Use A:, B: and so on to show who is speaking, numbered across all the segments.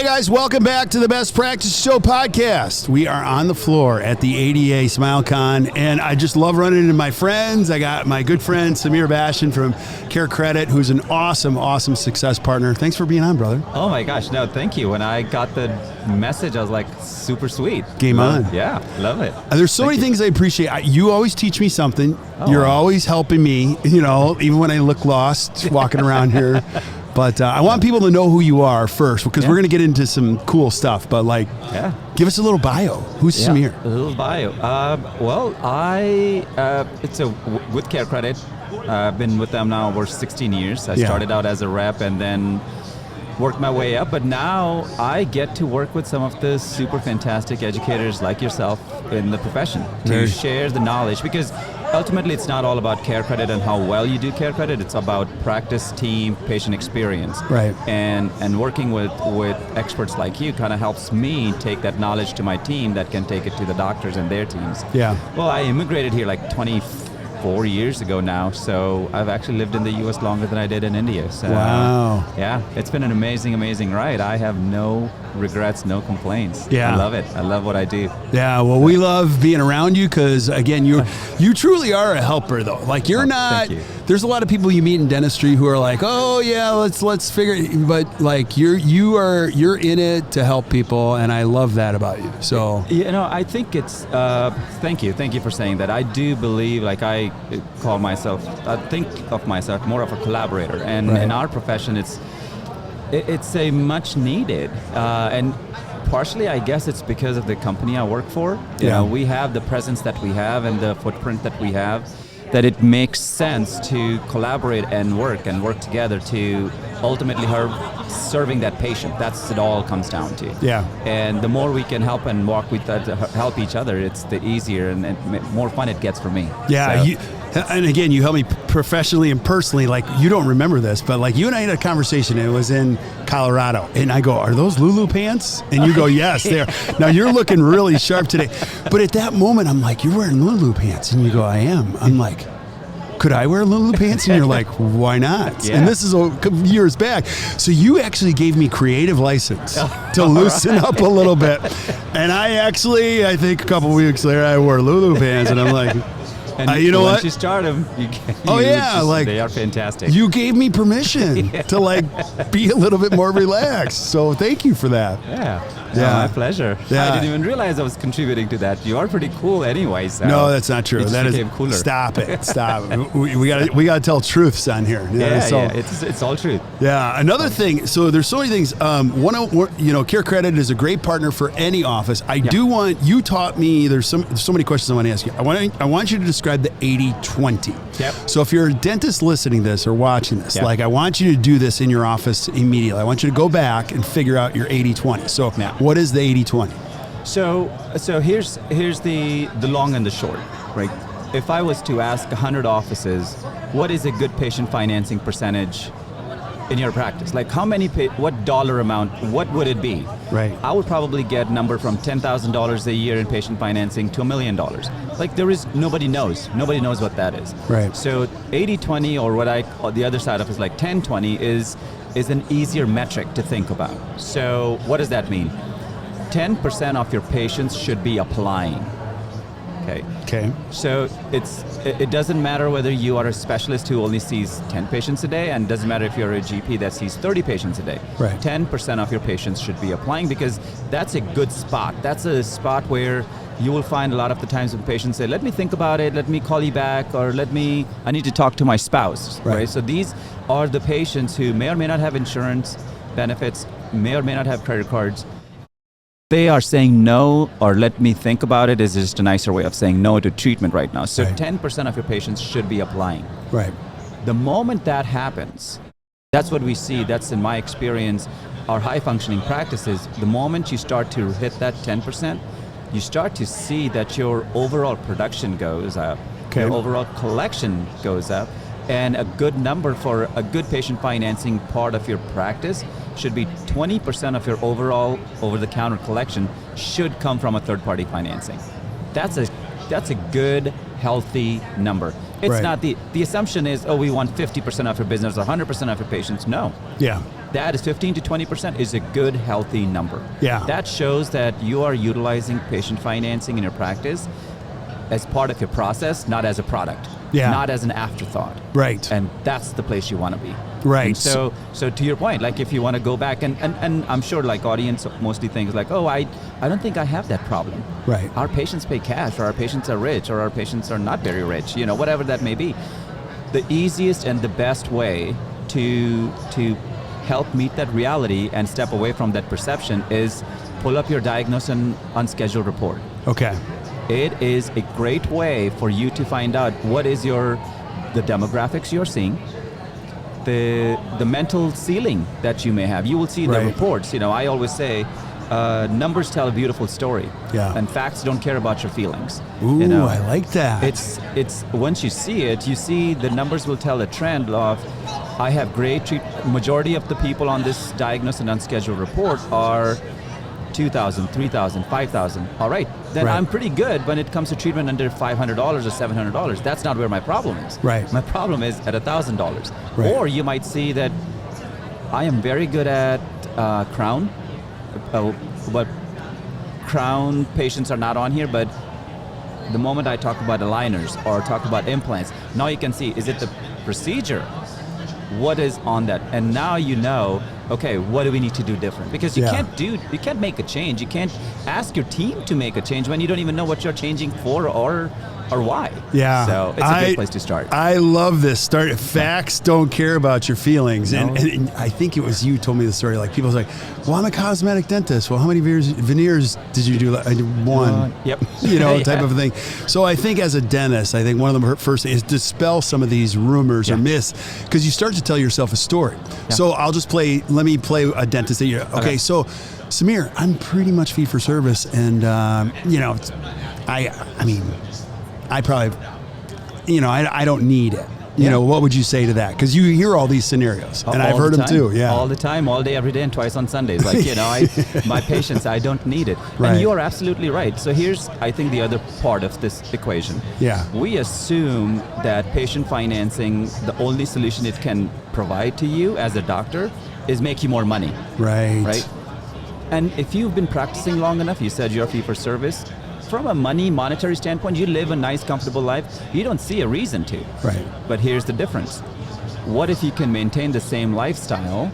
A: Hey guys, welcome back to the Best Practice Show podcast. We are on the floor at the ADA SmileCon, and I just love running into my friends. I got my good friend Sameer Bhasin from CareCredit, who's an awesome success partner. Thanks for being on, brother.
B: Oh my gosh, no, thank you. When I got the message, I was like, super sweet.
A: Game on.
B: Yeah, love it.
A: There's so many things I appreciate. You always teach me something. You're always helping me, even when I look lost walking around here. But I want people to know who you are first, because we're going to get into some cool stuff. But give us a little bio. Who's Sameer?
B: A little bio. With CareCredit, I've been with them now over 16 years. I started out as a rep and then worked my way up. But now I get to work with some of the super fantastic educators like yourself in the profession to share the knowledge, because ultimately, it's not all about CareCredit and how well you do CareCredit. It's about practice, team, patient experience.
A: Right.
B: And working with experts like you kind of helps me take that knowledge to my team that can take it to the doctors and their teams.
A: Yeah.
B: Well, I immigrated here like 24 years ago now, so I've actually lived in the U.S. longer than I did in India. So,
A: wow.
B: Yeah, it's been an amazing ride. I have no regrets, no complaints.
A: Yeah.
B: I love it. I love what I do.
A: Yeah, well, we love being around you because, again, you truly are a helper, though. Like, you're not.
B: Thank you.
A: There's a lot of people you meet in dentistry who are like, oh yeah, let's figure it. But like you're in it to help people, and I love that about you. So
B: I think it's thank you for saying that. I do believe, like, I think of myself more of a collaborator, and in our profession, it's a much needed and partially, I guess it's because of the company I work for. You know, we have the presence that we have and the footprint that we have, that it makes sense to collaborate and work together to ultimately serving that patient. That's it all comes down to. Yeah. And the more we can help and help each other, it's the easier and more fun it gets for me.
A: Yeah.
B: So.
A: And again, you help me professionally and personally. Like, you don't remember this, but like you and I had a conversation. It was in Colorado, and I go, "Are those Lulu pants?" And you go, "Yes, they are." Now you're looking really sharp today. But at that moment, I'm like, "You're wearing Lulu pants," and you go, "I am." I'm like, could I wear Lulu pants? And you're like, why not? Yeah. And this is years back. So you actually gave me creative license to loosen up a little bit. And I think a couple weeks later, I wore Lulu pants, and I'm like, you know what?
B: Once you start them, they are fantastic.
A: You gave me permission to be a little bit more relaxed. So thank you for that.
B: Yeah, my pleasure. Yeah. I didn't even realize I was contributing to that. You are pretty cool anyway. So
A: no, that's not true.
B: That became cooler.
A: Stop it. we got to tell truths on here.
B: It's all truth.
A: Yeah. Another thing. So there's so many things. CareCredit is a great partner for any office. You taught me. There's so many questions I want to ask you. I want you to describe the 80-20. Yep. So if you're a dentist listening to this or watching this, I want you to do this in your office immediately. I want you to go back and figure out your 80-20. So what is the 80-20?
B: So here's the long and the short, right? If I was to ask 100 offices, what is a good patient financing percentage in your practice? Like, what dollar amount, what would it be?
A: Right.
B: I would probably get a number from $10,000 a year in patient financing to $1 million. Like, nobody knows what that is.
A: Right.
B: So 80-20, or the other side of it is like 10-20 is an easier metric to think about. So what does that mean? 10% of your patients should be applying. Okay. So it doesn't matter whether you are a specialist who only sees 10 patients a day, and it doesn't matter if you're a GP that sees 30 patients a day.
A: Right.
B: 10% of your patients should be applying, because that's a good spot. That's a spot where you will find a lot of the times when patients say, let me think about it, let me call you back, or I need to talk to my spouse. Right. So these are the patients who may or may not have insurance benefits, may or may not have credit cards. They are saying no, or let me think about it, is just a nicer way of saying no to treatment right now. So 10% of your patients should be applying.
A: Right.
B: The moment that happens, that's what we see. That's, in my experience, our high-functioning practices. The moment you start to hit that 10%, you start to see that your overall production goes up, your overall collection goes up, and a good number for a good patient financing part of your practice should be 20% of your overall over-the-counter collection should come from a third-party financing. That's a good, healthy number. It's not the assumption is, we want 50% of your business or 100% of your patients. No.
A: Yeah.
B: that is 15 to 20% is a good, healthy number.
A: Yeah.
B: That shows that you are utilizing patient financing in your practice as part of your process, not as a product, not as an afterthought.
A: Right.
B: And that's the place you want to be.
A: Right.
B: And so to your point, like if you want to go back, and I'm sure like audience mostly thinks like, oh, I don't think I have that problem.
A: Right.
B: Our patients pay cash, or our patients are rich, or our patients are not very rich, whatever that may be. The easiest and the best way to help meet that reality and step away from that perception is pull up your diagnosis and unscheduled report.
A: Okay.
B: It is a great way for you to find out what is the demographics you're seeing, the mental ceiling that you may have. You will see the reports. I always say, numbers tell a beautiful story, and facts don't care about your feelings.
A: Ooh, I like that.
B: It's once you see it, you see the numbers will tell a trend of, I have great majority of the people on this diagnosed and unscheduled report are 2,000, 3,000, 5,000. All right, then I'm pretty good when it comes to treatment under $500 or $700. That's not where my problem is.
A: Right.
B: My problem is at $1,000.
A: Right.
B: Or you might see that I am very good at crown, but crown patients are not on here, but the moment I talk about aligners or talk about implants, now you can see, is it the procedure? What is on that? And now you know, okay, what do we need to do different? Because you can't make a change. You can't ask your team to make a change when you don't even know what you're changing for or why.
A: Yeah.
B: So it's a good place to start.
A: I love this. Facts don't care about your feelings.
B: No.
A: And I think it was you told me the story. Like people say, well, I'm a cosmetic dentist. Well, how many veneers did you do? I did one.
B: Yep.
A: Type of thing. So I think as a dentist, I think one of the first things is dispel some of these rumors or myths, because you start to tell yourself a story. Yeah. So let me play a dentist. Okay, so Sameer, I'm pretty much fee for service, and I probably, I don't need it. What would you say to that? Because you hear all these scenarios, and I've heard them too. Yeah,
B: all the time, all day, every day, and twice on Sundays. Like my patients, I don't need it.
A: Right.
B: And you are absolutely right. So here's, I think, the other part of this equation.
A: Yeah,
B: we assume that patient financing, the only solution it can provide to you as a doctor is make you more money.
A: Right.
B: Right. And if you've been practicing long enough, you said you're fee for service. From a monetary standpoint, you live a nice, comfortable life. You don't see a reason to.
A: Right.
B: But here's the difference. What if you can maintain the same lifestyle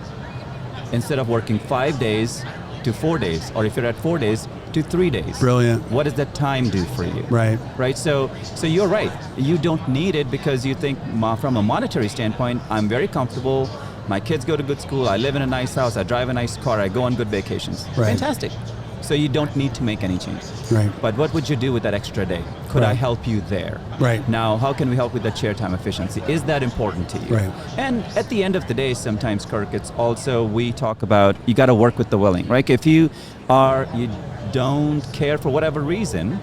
B: instead of working 5 days to 4 days, or if you're at 4 days to 3 days?
A: Brilliant.
B: What does that time do for you?
A: Right.
B: Right. So you're right. You don't need it because you think from a monetary standpoint, I'm very comfortable. My kids go to good school. I live in a nice house. I drive a nice car. I go on good vacations.
A: Right.
B: Fantastic. So you don't need to make any change.
A: Right.
B: But what would you do with that extra day? Could I help you there?
A: Right.
B: Now, how can we help with the chair time efficiency? Is that important to you?
A: Right.
B: And at the end of the day, sometimes, Kirk, it's also, we talk about, you got to work with the willing, right? If you don't care for whatever reason,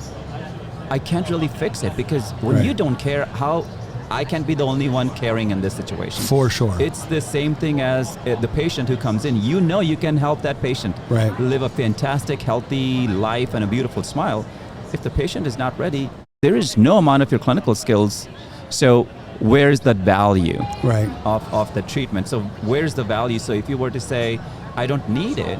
B: I can't really fix it, because when you don't care, how I can't be the only one caring in this situation.
A: For sure.
B: It's the same thing as the patient who comes in. You can help that patient live a fantastic, healthy life and a beautiful smile. If the patient is not ready, there is no amount of your clinical skills. So where's the value of the treatment? So where's the value? So if you were to say, I don't need it,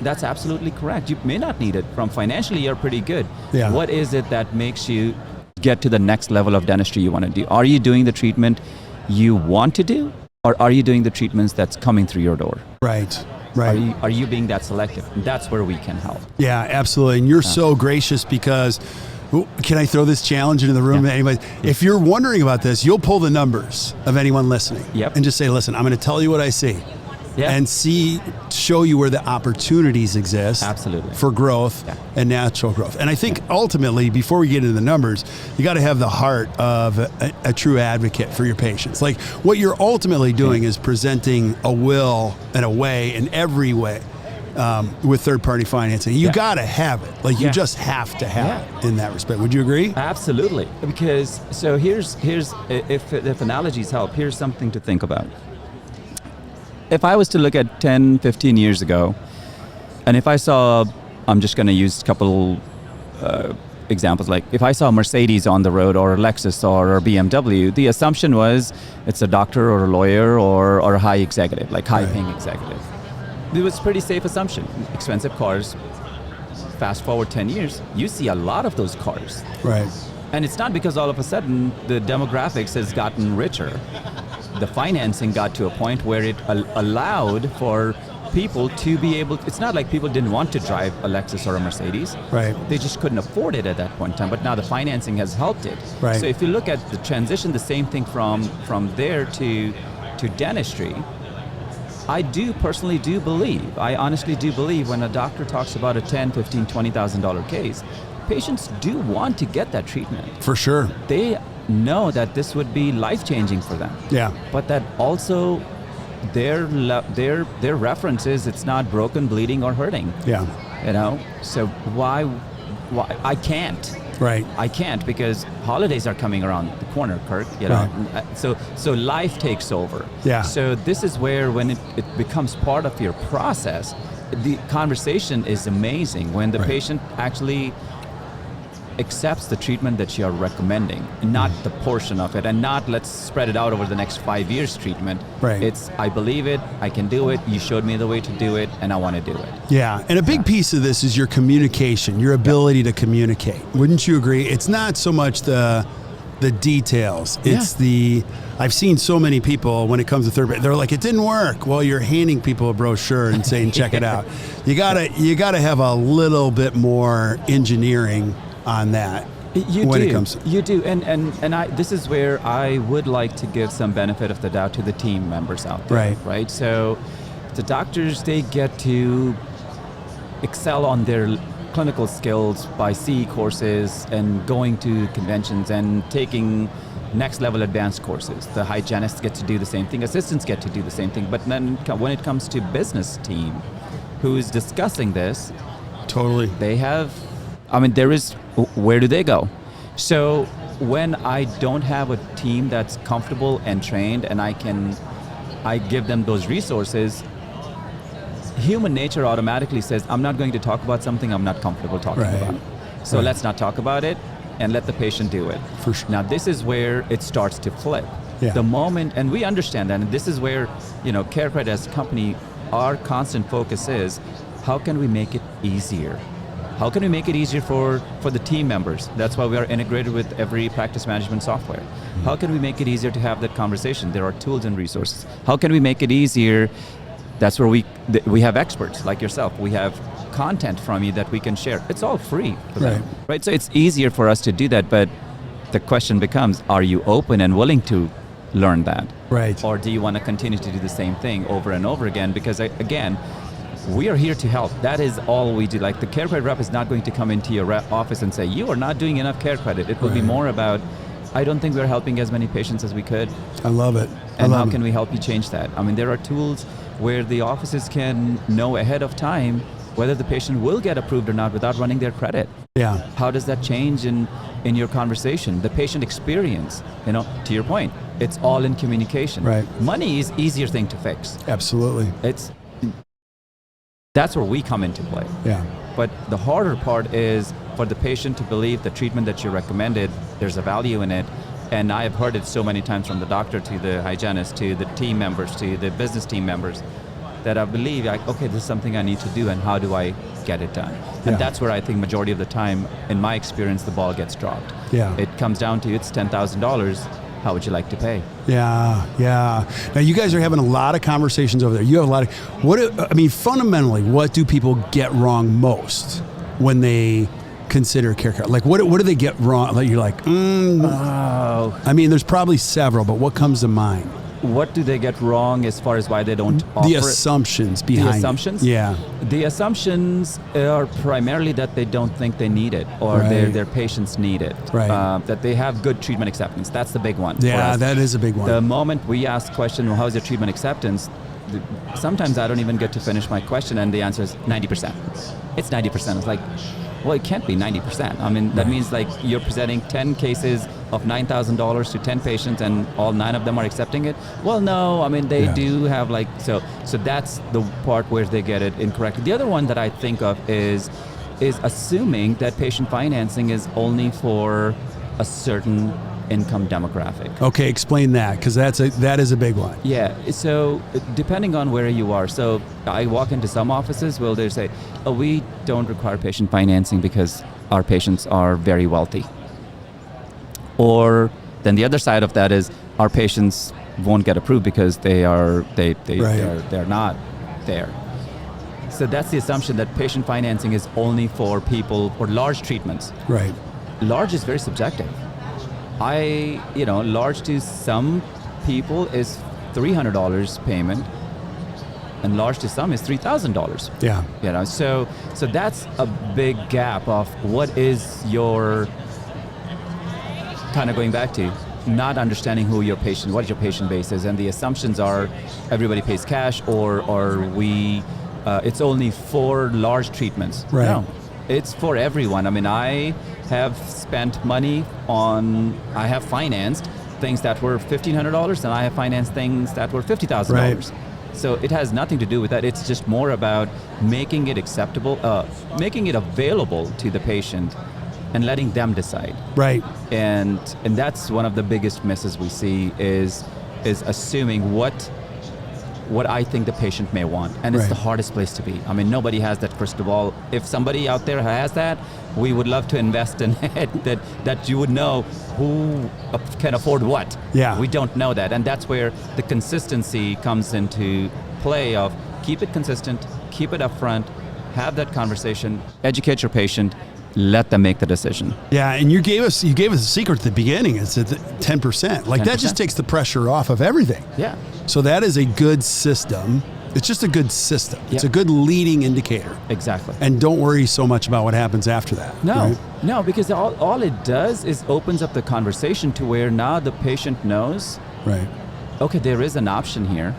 B: that's absolutely correct. You may not need it. From financially, you're pretty good.
A: Yeah.
B: What is it that makes you get to the next level of dentistry you want to do? Are you doing the treatment you want to do, or are you doing the treatments that's coming through your door?
A: Right.
B: Are you being that selective? That's where we can help.
A: Yeah, absolutely. And you're so gracious, because can I throw this challenge into the room? Anybody? If you're wondering about this, you'll pull the numbers of anyone listening and just say, listen, I'm going to tell you what I see. And show you where the opportunities exist for growth and natural growth. And I think ultimately, before we get into the numbers, you got to have the heart of a true advocate for your patients. Like, what you're ultimately doing is presenting a will and a way in every way with third-party financing. You got to have it. Like, you just have to have it in that respect. Would you agree?
B: Absolutely. Because, so here's if analogies help, here's something to think about. If I was to look at 10, 15 years ago, and if I saw, I'm just going to use a couple examples, like if I saw a Mercedes on the road, or a Lexus, or a BMW, the assumption was it's a doctor or a lawyer or a high executive, like high-paying executive. it was a pretty safe assumption. Expensive cars. Fast forward 10 years, you see a lot of those cars.
A: Right.
B: And it's not because all of a sudden the demographics has gotten richer. The financing got to a point where it allowed for people to be able, it's not like people didn't want to drive a Lexus or a Mercedes.
A: Right.
B: They just couldn't afford it at that point in time, but now the financing has helped it.
A: Right.
B: So if you look at the transition, the same thing from there to dentistry, I honestly do believe when a doctor talks about a $10,000, $15,000, $20,000 case, patients do want to get that treatment.
A: For sure.
B: They know that this would be life-changing for them.
A: Yeah.
B: But that also their reference is it's not broken, bleeding, or hurting.
A: Yeah.
B: So why I can't.
A: Right.
B: I can't because holidays are coming around the corner, Kirk.
A: Right.
B: So life takes over.
A: Yeah.
B: So this is where when it becomes part of your process, the conversation is amazing when the patient actually accepts the treatment that you're recommending, not the portion of it, and not let's spread it out over the next 5 years treatment.
A: Right.
B: It's I believe it, I can do it, you showed me the way to do it, and I want to do it.
A: Yeah, and a big piece of this is your communication, your ability to communicate. Wouldn't you agree? It's not so much the details. It's I've seen so many people when it comes to third, they're like, it didn't work. Well, you're handing people a brochure and saying, check it out. You gotta have a little bit more engineering on that.
B: You do, and this is where I would like to give some benefit of the doubt to the team members out there. Right. So the doctors, they get to excel on their clinical skills by CE courses and going to conventions and taking next level advanced courses. The hygienists get to do the same thing, assistants get to do the same thing, but then when it comes to business team who's discussing this,
A: totally,
B: they have, where do they go? So when I don't have a team that's comfortable and trained and I give them those resources, human nature automatically says, I'm not going to talk about something I'm not comfortable talking about. So let's not talk about it and let the patient do it.
A: For sure.
B: Now this is where it starts to flip.
A: Yeah.
B: The moment, and we understand that, and this is where, CareCredit as a company, our constant focus is, how can we make it easier? How can we make it easier for the team members? That's why we are integrated with every practice management software. How can we make it easier to have that conversation? There are tools and resources. How can we make it easier? That's where we have experts like yourself. We have content from you that we can share. It's all free for them, right? So it's easier for us to do that, but the question becomes, are you open and willing to learn that?
A: Right.
B: Or do you want to continue to do the same thing over and over again? Because again, we are here to help. That is all we do. Like the CareCredit rep is not going to come into your office and say, you are not doing enough CareCredit. It will be more about, I don't think we're helping as many patients as we could.
A: I love it.
B: And how can we help you change that? There are tools where the offices can know ahead of time whether the patient will get approved or not without running their credit.
A: Yeah.
B: How does that change in your conversation? The patient experience, to your point, it's all in communication.
A: Right.
B: Money is easier thing to fix.
A: Absolutely.
B: That's where we come into play.
A: Yeah.
B: But the harder part is for the patient to believe the treatment that you recommended, there's a value in it. And I have heard it so many times from the doctor to the hygienist to the team members to the business team members that I believe, okay, this is something I need to do and how do I get it done? And that's where I think majority of the time, in my experience, the ball gets dropped. Yeah. It comes down to it's $10,000. How would you like to pay?
A: Yeah. Now you guys are having a lot of conversations over there. You have a lot of, fundamentally, what do people get wrong most when they consider CareCredit? Like what do they get wrong? Like you're like, there's probably several, but what comes to mind?
B: What do they get wrong as far as why they don't offer
A: the assumptions behind
B: the assumptions?
A: Yeah.
B: The assumptions are primarily that they don't think they need it or their patients need it.
A: Right.
B: That they have good treatment acceptance. That's the big one.
A: Yeah, that is a big one.
B: The moment we ask the question, well, how's your treatment acceptance? Sometimes I don't even get to finish my question and the answer is 90%. It's 90%. It's like, well, it can't be 90%. That means like you're presenting 10 cases of $9,000 to 10 patients and all 9 of them are accepting it. Well, no, they do have so that's the part where they get it incorrect. The other one that I think of is assuming that patient financing is only for a certain income demographic.
A: Okay, explain that, because that is a big one.
B: Yeah, so depending on where you are. So I walk into some offices where they say, oh, we don't require patient financing because our patients are very wealthy. Or then the other side of that is our patients won't get approved because they're not there. So that's the assumption that patient financing is only for people for large treatments.
A: Right.
B: Large is very subjective. Large to some people is $300 payment, and large to some is $3,000.
A: Yeah.
B: So that's a big gap of what is your, kind of going back to not understanding what your patient base is, and the assumptions are everybody pays cash or we it's only for large treatments.
A: Right.
B: No, it's for everyone. I mean, I have spent money I have financed things that were $1,500 and I have financed things that were $50,000.
A: Right.
B: So it has nothing to do with that. It's just more about making it acceptable, making it available to the patient and letting them decide.
A: Right.
B: And that's one of the biggest misses we see is assuming what I think the patient may want. And it's
A: Right.
B: the hardest place to be. I mean, nobody has that crystal ball. If somebody out there has that, we would love to invest in it, that you would know who can afford what.
A: Yeah.
B: We don't know that. And that's where the consistency comes into play of keep it consistent, keep it upfront, have that conversation, educate your patient, let them make the decision.
A: Yeah, and you gave us a secret at the beginning. It's at 10%. Like 10%. That just takes the pressure off of everything.
B: Yeah.
A: So that is a good system. It's just a good system. It's a good leading indicator.
B: Exactly.
A: And don't worry so much about what happens after that.
B: No,
A: right?
B: No, because all it does is opens up the conversation to where now the patient knows,
A: right?
B: Okay, there is an option here,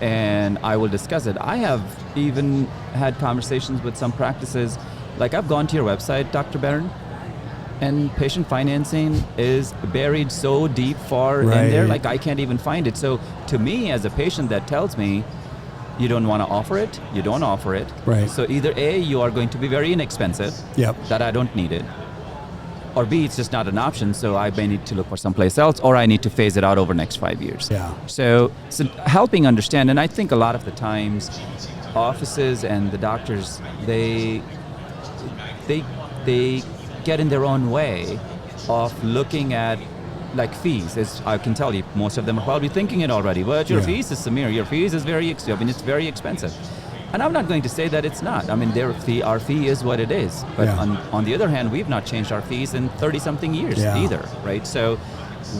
B: and I will discuss it. I have even had conversations with some practices. Like I've gone to your website, Dr. Behrendt, and patient financing is buried so deep far in there, like I can't even find it. So to me, as a patient, that tells me you don't want to offer it, you don't offer it.
A: Right.
B: So either A, you are going to be very inexpensive, that I don't need it, or B, it's just not an option, so I may need to look for someplace else, or I need to phase it out over the next 5 years.
A: Yeah.
B: So helping understand, and I think a lot of the times, offices and the doctors, they get in their own way of looking at like fees. As I can tell you, most of them are probably thinking it already. But your fees is Sameer. Your fees is it's very expensive. And I'm not going to say that it's not. I mean, our fee is what it is. But on the other hand, we've not changed our fees in 30-something years either, right? So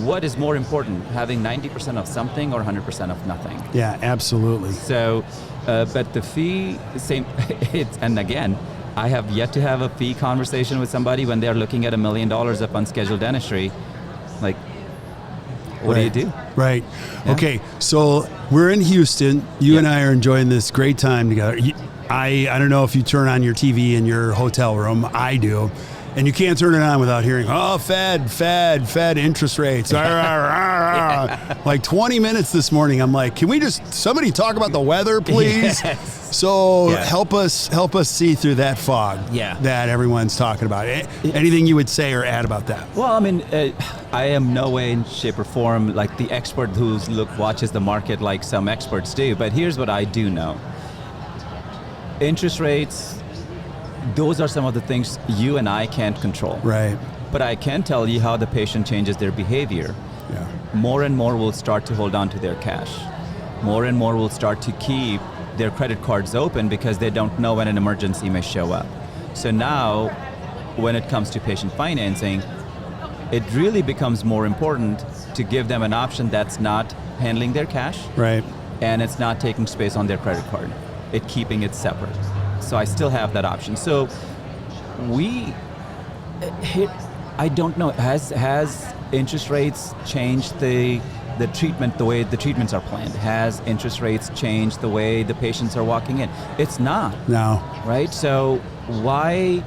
B: what is more important, having 90% of something or 100% of nothing? Yeah,
A: absolutely.
B: So, but the fee, same, and again, I have yet to have a fee conversation with somebody when they're looking at $1 million of unscheduled dentistry. Like, what do you do?
A: Right.
B: Yeah.
A: Okay, so we're in Houston. You and I are enjoying this great time together. I don't know if you turn on your TV in your hotel room. I do. And you can't turn it on without hearing, Fed interest rates. Like 20 minutes this morning, I'm like, can we somebody talk about the weather, please?
B: Yes.
A: So help us see through that fog that everyone's talking about. Anything you would say or add about that?
B: Well, I mean, I am no way in shape or form like the expert who watches the market like some experts do. But here's what I do know. Interest rates, those are some of the things you and I can't control.
A: Right.
B: But I can tell you how the patient changes their behavior.
A: Yeah.
B: More and more will start to hold on to their cash. More and more will start to keep their credit cards open because they don't know when an emergency may show up. So now, when it comes to patient financing, it really becomes more important to give them an option that's not handling their cash.
A: Right.
B: And it's not taking space on their credit card. It's keeping it separate. So I still have that option. So I don't know, has interest rates changed the treatment, the way the treatments are planned? Has interest rates changed the way the patients are walking in? It's not.
A: No.
B: Right? So why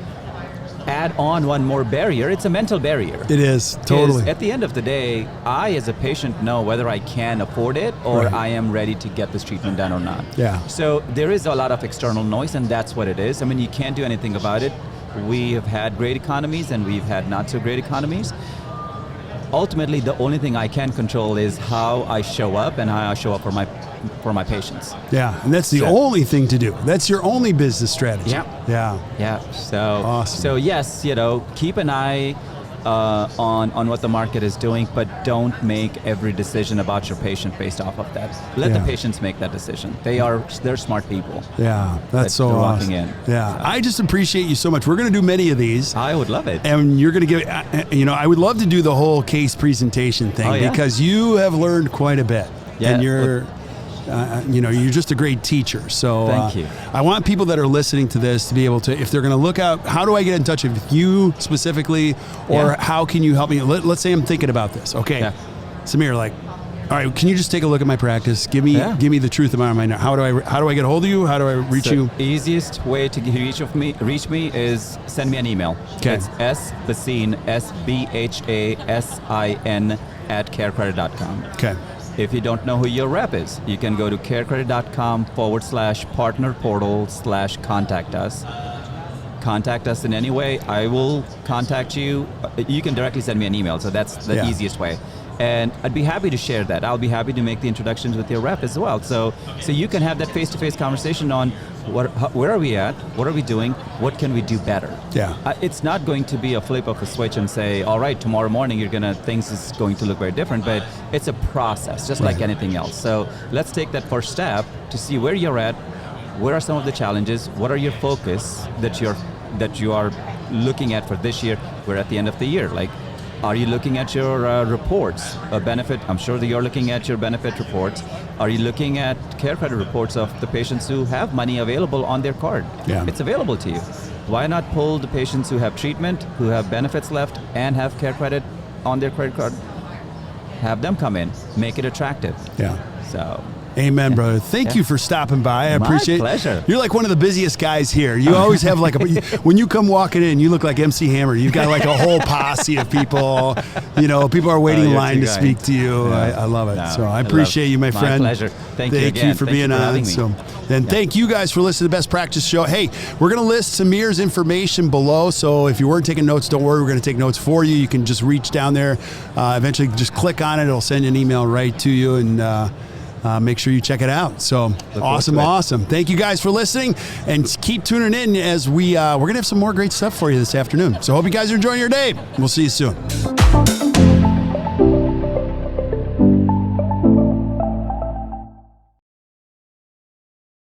B: add on one more barrier? It's a mental barrier.
A: It is, totally.
B: At the end of the day, I as a patient know whether I can afford it or I am ready to get this treatment done or not.
A: Yeah.
B: So there is a lot of external noise, and that's what it is. I mean, you can't do anything about it. We have had great economies and we've had not so great economies. ultimately, the only thing I can control is how I show up and how I show up for my patients.
A: Yeah, and that's the only thing to do. That's your only business strategy.
B: Yeah. So,
A: awesome.
B: So yes, keep an eye on what the market is doing, but don't make every decision about your patient based off of that. Let the patients make that decision. They're smart people.
A: Yeah, that's so awesome.
B: In.
A: Yeah, so. I just appreciate you so much. We're going to do many of these.
B: I would love it.
A: And you're going to give, I would love to do the whole case presentation thing because you have learned quite a bit.
B: Yeah.
A: And you're just a great teacher. So
B: thank you.
A: I want people that are listening to this to be able to, if they're going to look out, how do I get in touch with you specifically, or how can you help me? Let's say I'm thinking about this. Okay, Sameer, all right, can you just take a look at my practice? Give me the truth about my. How do I get a hold of you? How do I reach you?
B: Easiest way to reach me is send me an email.
A: Okay.
B: It's sbhasin, SBHASIN @carecredit.com.
A: Okay.
B: If you don't know who your rep is, you can go to carecredit.com/partner portal/contact us. Contact us in any way. I will contact you. You can directly send me an email, so that's the easiest way. And I'd be happy to share that. I'll be happy to make the introductions with your rep as well. So you can have that face-to-face conversation on where are we at, what are we doing, what can we do better.
A: Yeah.
B: It's not going to be a flip of a switch and say, all right, tomorrow morning things is going to look very different, but it's a process, just like anything else. So let's take that first step to see where you're at, where are some of the challenges, what are your focus that you are looking at for this year. We're at the end of the year. Are you looking at your reports, a benefit? I'm sure that you're looking at your benefit reports. Are you looking at CareCredit reports of the patients who have money available on their card?
A: Yeah.
B: It's available to you. Why not pull the patients who have treatment, who have benefits left, and have CareCredit on their credit card? Have them come in, make it attractive.
A: Yeah.
B: So.
A: Amen, brother. Thank you for stopping by. I appreciate it.
B: My pleasure.
A: You're like one of the busiest guys here. You always have when you come walking in, you look like MC Hammer. You've got a whole posse of people. People are waiting in line to speep to you.
B: Yeah.
A: I love it. So I appreciate you, my friend.
B: My pleasure. Thank you again.
A: Thank you for being on. Thank you guys for listening to the Best Practice Show. Hey, we're going to list Sameer's information below. So if you weren't taking notes, don't worry. We're going to take notes for you. You can just reach down there. Eventually, just click on it. It'll send you an email right to you. And make sure you check it out. So awesome. Thank you guys for listening, and keep tuning in as we're going to have some more great stuff for you this afternoon. So hope you guys are enjoying your day. We'll see you soon.